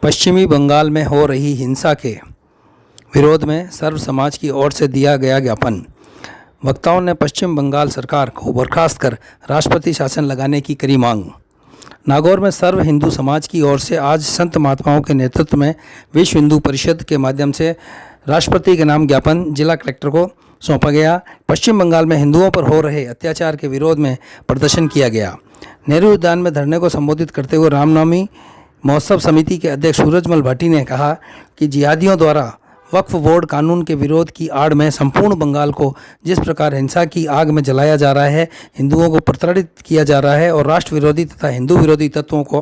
पश्चिमी बंगाल में हो रही हिंसा के विरोध में सर्व समाज की ओर से दिया गया ज्ञापन। वक्ताओं ने पश्चिम बंगाल सरकार को बर्खास्त कर राष्ट्रपति शासन लगाने की करी मांग। नागौर में सर्व हिंदू समाज की ओर से आज संत महात्माओं के नेतृत्व में विश्व हिंदू परिषद के माध्यम से राष्ट्रपति के नाम ज्ञापन जिला कलेक्टर को सौंपा गया। पश्चिम बंगाल में हिंदुओं पर हो रहे अत्याचार के विरोध में प्रदर्शन किया गया। नेहरू उद्यान में धरने को संबोधित करते हुए रामनवमी महोत्सव समिति के अध्यक्ष सूरजमल भाटी ने कहा कि जिहादियों द्वारा वक्फ बोर्ड कानून के विरोध की आड़ में संपूर्ण बंगाल को जिस प्रकार हिंसा की आग में जलाया जा रहा है, हिंदुओं को प्रताड़ित किया जा रहा है और राष्ट्र विरोधी तथा हिंदू विरोधी तत्वों को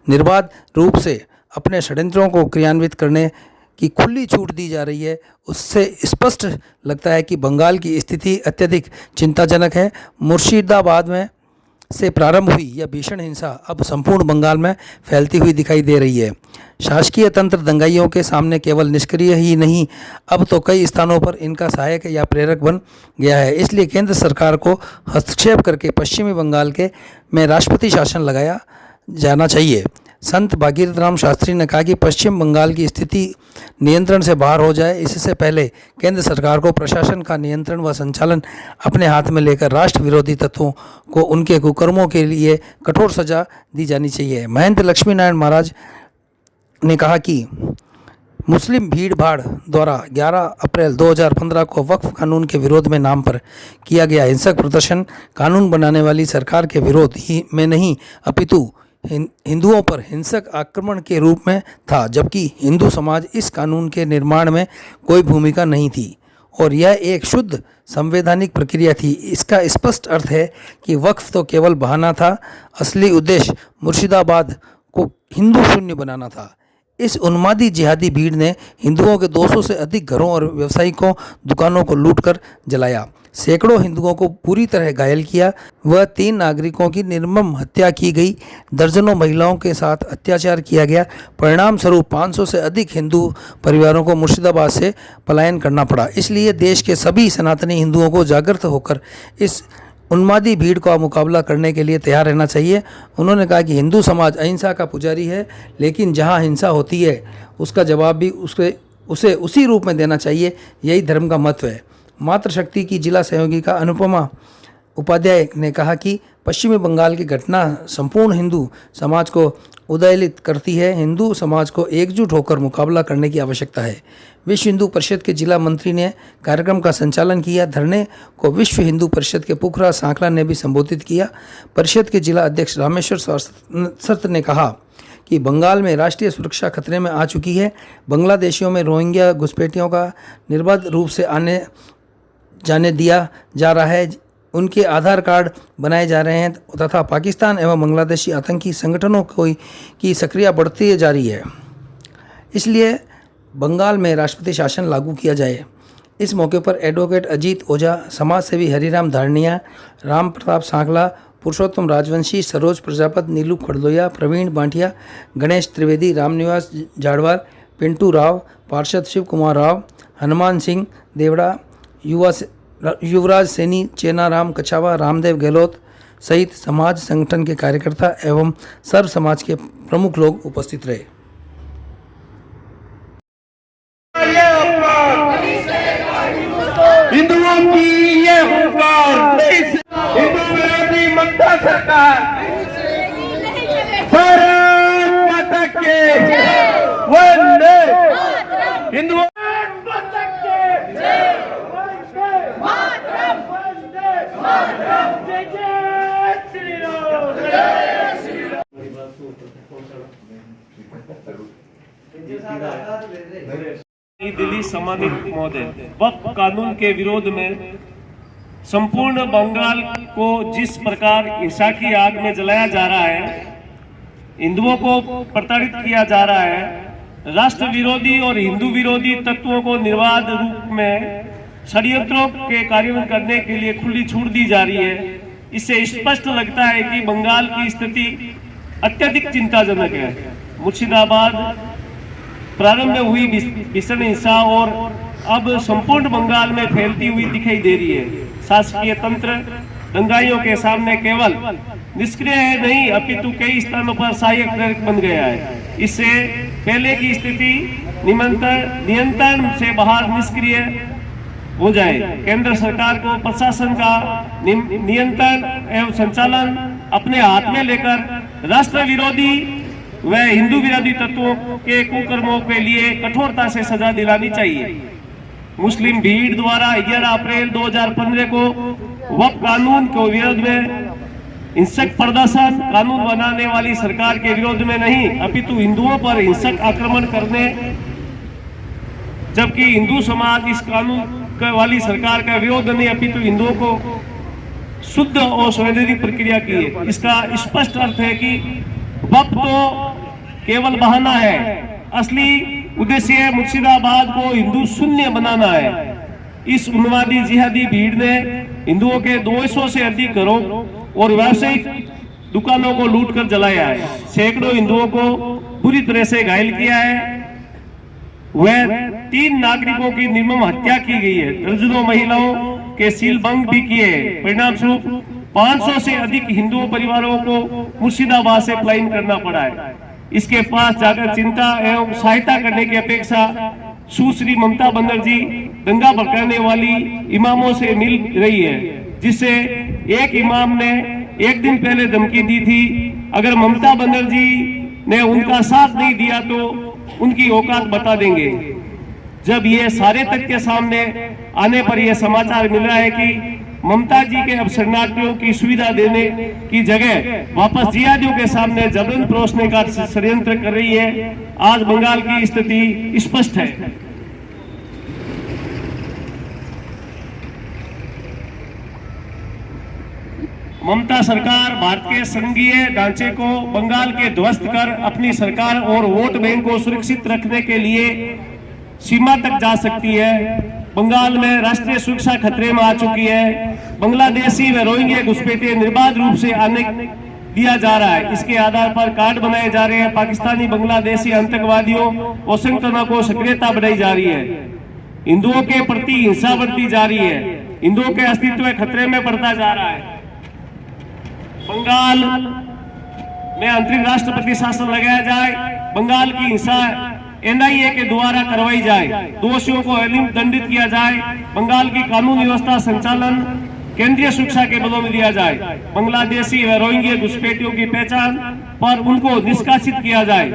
निर्बाध रूप से अपने षड्यंत्रों को क्रियान्वित करने की खुली छूट दी जा रही है, उससे स्पष्ट लगता है कि बंगाल की स्थिति अत्यधिक चिंताजनक है। मुर्शिदाबाद में से प्रारंभ हुई यह भीषण हिंसा अब संपूर्ण बंगाल में फैलती हुई दिखाई दे रही है। शासकीय तंत्र दंगाइयों के सामने केवल निष्क्रिय ही नहीं, अब तो कई स्थानों पर इनका सहायक या प्रेरक बन गया है। इसलिए केंद्र सरकार को हस्तक्षेप करके पश्चिमी बंगाल में राष्ट्रपति शासन लगाया जाना चाहिए। संत भागीरथ राम शास्त्री ने कहा कि पश्चिम बंगाल की स्थिति नियंत्रण से बाहर हो जाए, इससे पहले केंद्र सरकार को प्रशासन का नियंत्रण व संचालन अपने हाथ में लेकर राष्ट्र विरोधी तत्वों को उनके कुकर्मों के लिए कठोर सजा दी जानी चाहिए। महंत लक्ष्मी नारायण महाराज ने कहा कि मुस्लिम भीड़ भाड़ द्वारा 11 अप्रैल 2015 को वक्फ कानून के विरोध में नाम पर किया गया हिंसक प्रदर्शन कानून बनाने वाली सरकार के विरोध ही में नहीं अपितु हिंदुओं पर हिंसक आक्रमण के रूप में था, जबकि हिंदू समाज इस कानून के निर्माण में कोई भूमिका नहीं थी और यह एक शुद्ध संवैधानिक प्रक्रिया थी। इसका स्पष्ट अर्थ है कि वक्फ तो केवल बहाना था, असली उद्देश्य मुर्शिदाबाद को हिंदू शून्य बनाना था। इस उन्मादी जिहादी भीड़ ने हिंदुओं के 200 से अधिक घरों और व्यावसायिकों दुकानों को लूटकर जलाया, सैकड़ों हिंदुओं को पूरी तरह घायल किया व 3 नागरिकों की निर्मम हत्या की गई। दर्जनों महिलाओं के साथ अत्याचार किया गया। परिणाम स्वरूप 500 से अधिक हिंदू परिवारों को मुर्शिदाबाद से पलायन करना पड़ा। इसलिए देश के सभी सनातनी हिंदुओं को जागृत होकर इस उन्मादी भीड़ का मुकाबला करने के लिए तैयार रहना चाहिए। उन्होंने कहा कि हिंदू समाज अहिंसा का पुजारी है, लेकिन जहां हिंसा होती है उसका जवाब भी उसे उसी रूप में देना चाहिए। यही धर्म का महत्व है। मातृशक्ति की जिला सहयोगिका अनुपमा उपाध्याय ने कहा कि पश्चिमी बंगाल की घटना संपूर्ण हिंदू समाज को उद्वेलित करती है। हिंदू समाज को एकजुट होकर मुकाबला करने की आवश्यकता है। विश्व हिंदू परिषद के जिला मंत्री ने कार्यक्रम का संचालन किया। धरने को विश्व हिंदू परिषद के पुखरा सांकला ने भी संबोधित किया। परिषद के जिला अध्यक्ष रामेश्वर सत्य ने कहा कि बंगाल में राष्ट्रीय सुरक्षा खतरे में आ चुकी है। बांग्लादेशियों में रोहिंग्या घुसपैठियों का निर्बाध रूप से आने जाने दिया जा रहा है, उनके आधार कार्ड बनाए जा रहे हैं तथा पाकिस्तान एवं बांग्लादेशी आतंकी संगठनों की सक्रिय बढ़ती जा रही है। इसलिए बंगाल में राष्ट्रपति शासन लागू किया जाए। इस मौके पर एडवोकेट अजीत ओझा, समाजसेवी हरिराम धारणिया, राम प्रताप सांकला, पुरुषोत्तम राजवंशी, सरोज प्रजापत, नीलू खड़लोया, प्रवीण बांटिया, गणेश त्रिवेदी, रामनिवास जाड़वार, पिंटू राव, पार्षद शिव कुमार राव, हनुमान सिंह देवड़ा, युवराज सैनी, चेनाराम कछावा, रामदेव गहलोत सहित समाज संगठन के कार्यकर्ता एवं सर्व समाज के प्रमुख लोग उपस्थित रहे। हिंदुओं की ये हुंकार, हिंदू विरोधी ममता सरकार, भारत माता के वंदे हिंदुओं नई दिल्ली सम्मानित महोदय, वक्फ कानून के विरोध में संपूर्ण बंगाल को जिस प्रकार हिंसा की आग में जलाया जा रहा है, हिंदुओं को प्रताड़ित किया जा रहा है, राष्ट्र विरोधी और हिंदू विरोधी तत्वों को निर्बाध रूप में षड्यंत्रों के कार्यान्वयन करने के लिए खुली छूट दी जा रही है, इससे स्पष्ट लगता है कि बंगाल की स्थिति अत्यधिक चिंताजनक है। मुर्शिदाबाद प्रारंभ में हुई भीषण हिंसा और अब संपूर्ण बंगाल में फैलती हुई दिखाई दे रही है। शासकीय तंत्र दंगाइयों के सामने केवल निष्क्रिय नहीं अपितु कई स्थानों पर सहायक प्रेरक बन गया है। इससे पहले की स्थिति नियंत्रण से बाहर निष्क्रिय हो जाए। केंद्र सरकार को प्रशासन का नियंत्रण एवं संचालन अपने हाथ में लेकर राष्ट्र विरोधी व हिंदू विरोधी तत्वों के कुकर्मों के लिए कठोरता से सजा दिलानी चाहिए। मुस्लिम भीड़ द्वारा 11 अप्रैल 2015 को वक्फ कानून के विरोध में हिंसक प्रदर्शन कानून बनाने वाली सरकार के विरोध में नहीं अपितु हिंदुओं पर हिंसक आक्रमण करने, जबकि हिंदू समाज इस कानून वाली सरकार का विरोध नहीं अपितु हिंदुओं को शुद्ध और संवैधानिक प्रक्रिया की है। इसका स्पष्ट अर्थ है कि वक्फ तो केवल बहाना है, असली उद्देश्य मुर्शिदाबाद को हिंदू शून्य बनाना है। इस उन्मादी जिहादी भीड़ ने हिंदुओं के 200 से अधिक घरों और व्यावसायिक दुकानों को लूटकर जलाया है, सैकड़ों हिंदुओं को बुरी तरह से घायल किया है। वह 3 नागरिकों की निर्मम हत्या की गई है, दर्जनों महिलाओं के सीलबंद भी किए हैं। परिणाम स्वरूप 500 से अधिक हिंदू परिवारों को मुर्शिदाबाद से पलायन करना पड़ा है। इसके पास जाकर चिंता एवं सहायता करने की अपेक्षा सुश्री ममता बनर्जी दंगा भड़काने वाली इमामों से मिल रही है, जिससे एक इमाम ने एक दिन पहले धमकी दी थी, अगर ममता बनर्जी ने उनका साथ नहीं दिया तो उनकी औकात बता देंगे। जब ये सारे तथ्य सामने आने पर यह समाचार मिल रहा है कि ममता जी के अब शरणार्थियों की सुविधा देने की जगह वापस जिहादियों के सामने जबरन परोसने का षड्यंत्र कर रही है, आज बंगाल की स्थिति स्पष्ट है। ममता सरकार भारत के संघीय ढांचे को बंगाल के ध्वस्त कर अपनी सरकार और वोट बैंक को सुरक्षित रखने के लिए सीमा तक जा सकती है। बंगाल में राष्ट्रीय सुरक्षा खतरे में आ चुकी है। बांग्लादेशी व रोहिंग्या घुसपैठिए निर्बाध रूप से आने दिया जा रहा है। इसके आधार पर कार्ड बनाए जा रहे हैं। पाकिस्तानी बांग्लादेशी आतंकवादियों और संगठनों को सक्रियता बढ़ाई जा रही है। हिंदुओं के प्रति हिंसा बढ़ती जा रही है। हिंदुओं के अस्तित्व खतरे में पड़ता जा रहा है। बंगाल में अंतरिम राष्ट्रपति शासन लगाया जाए, बंगाल की हिंसा एनआईए के द्वारा करवाई जाए, दोषियों को दंडित किया जाए, बंगाल की कानून व्यवस्था संचालन केंद्रीय सुरक्षा के बलों में दिया जाए, बांग्लादेशी व रोहिंग्या घुसपैठियों की पहचान पर उनको निष्कासित किया जाए,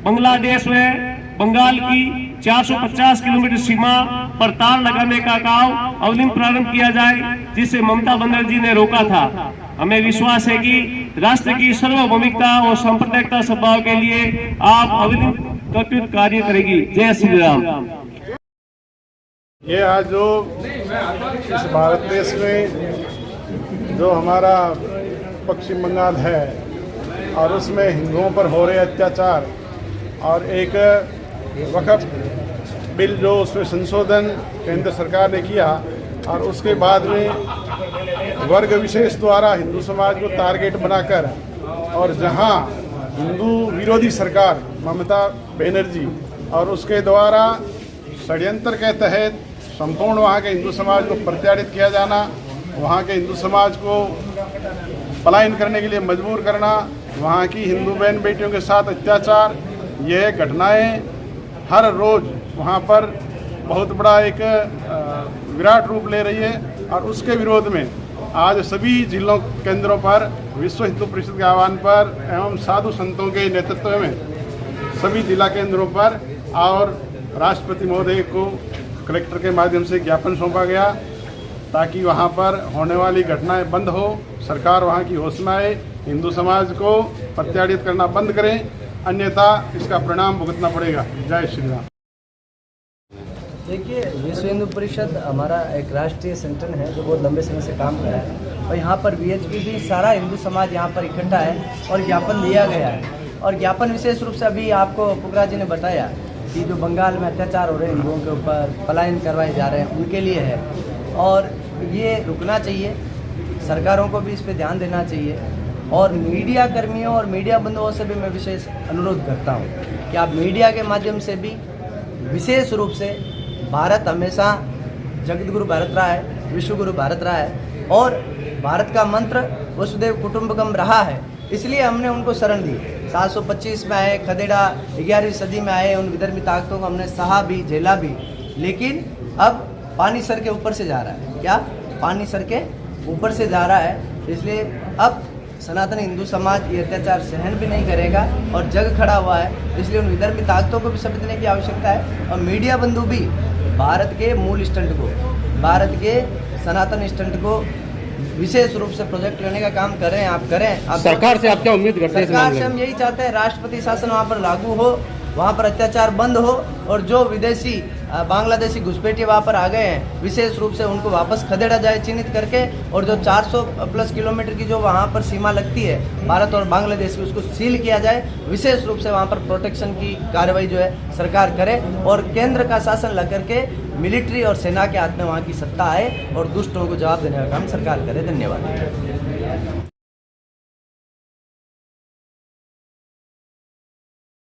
बांग्लादेश में बंगाल की 450 किलोमीटर सीमा पर तार लगाने का काम अवलिम प्रारंभ किया जाए, जिसे ममता बनर्जी ने रोका था। हमें विश्वास है कि राष्ट्र की सार्वभौमिकता और सांप्रदायिकता सद्भाव के लिए आप अविरत कर्तव्य कार्य करेगी। जय श्री राम। ये आज जो इस भारत देश में जो हमारा पश्चिम बंगाल है और उसमें हिंदुओं पर हो रहे अत्याचार और एक वक्फ बिल जो उसमें संशोधन केंद्र सरकार ने किया और उसके बाद में वर्ग विशेष द्वारा हिंदू समाज को टारगेट बनाकर और जहां हिंदू विरोधी सरकार ममता बनर्जी और उसके द्वारा षड्यंत्र के तहत संपूर्ण वहां के हिंदू समाज को प्रताड़ित किया जाना, वहां के हिंदू समाज को पलायन करने के लिए मजबूर करना, वहां की हिंदू बहन बेटियों के साथ अत्याचार, यह घटनाएं हर रोज़ वहां पर बहुत बड़ा एक विराट रूप ले रही है। और उसके विरोध में आज सभी जिलों केंद्रों पर विश्व हिंदू परिषद के आह्वान पर एवं साधु संतों के नेतृत्व में सभी जिला केंद्रों पर और राष्ट्रपति महोदय को कलेक्टर के माध्यम से ज्ञापन सौंपा गया ताकि वहां पर होने वाली घटनाएं बंद हो। सरकार वहां की होश में आए, हिंदू समाज को प्रताड़ित करना बंद करें, अन्यथा इसका परिणाम भुगतना पड़ेगा। जय श्री राम। देखिए, विश्व हिंदू परिषद हमारा एक राष्ट्रीय संगठन है जो बहुत लंबे समय से काम कर रहा है और यहाँ पर वीएचपी भी सारा हिंदू समाज यहाँ पर इकट्ठा है और ज्ञापन दिया गया है। और ज्ञापन विशेष रूप से अभी आपको पुगरा जी ने बताया कि जो बंगाल में अत्याचार हो रहे हैं हिंदुओं के ऊपर, पलायन करवाए जा रहे हैं, उनके लिए है और ये रुकना चाहिए। सरकारों को भी इस पर ध्यान देना चाहिए और मीडिया कर्मियों और मीडिया बंधुओं से भी मैं विशेष अनुरोध करता हूँ कि आप मीडिया के माध्यम से भी विशेष रूप से भारत हमेशा जगत गुरु भारत रहा है, विश्व गुरु भारत रहा है और भारत का मंत्र वसुदेव कुटुंबकम रहा है, इसलिए हमने उनको शरण दी। 725 में आए, खदेड़ा 11वीं सदी में आए, उन विदर्भी ताकतों को हमने सहा भी, झेला भी, लेकिन अब पानी सर के ऊपर से जा रहा है। क्या? पानी सर के ऊपर से जा रहा है। इसलिए अब सनातन हिंदू समाज ये अत्याचार सहन भी नहीं करेगा और जग खड़ा हुआ है। इसलिए उन विदर्भी ताकतों को भी समझने की आवश्यकता है और मीडिया बंधु भी भारत के मूल स्टंट को, भारत के सनातन स्टंट को विशेष रूप से प्रोजेक्ट करने का काम करें। आप करें। आप सरकार से आप क्या उम्मीद करते हैं इस सरकार मामले से में? हम यही चाहते हैं राष्ट्रपति शासन वहाँ पर लागू हो, वहाँ पर अत्याचार बंद हो और जो विदेशी बांग्लादेशी घुसपैठिए वहाँ पर आ गए हैं विशेष रूप से उनको वापस खदेड़ा जाए चिन्हित करके, और जो 400 प्लस किलोमीटर की जो वहाँ पर सीमा लगती है भारत और बांग्लादेश की, उसको सील किया जाए। विशेष रूप से वहाँ पर प्रोटेक्शन की कार्रवाई जो है सरकार करे और केंद्र का शासन ला करके मिलिट्री और सेना के हाथ में वहाँ की सत्ता आए और दुष्टों को जवाब देने का काम सरकार करे। धन्यवाद।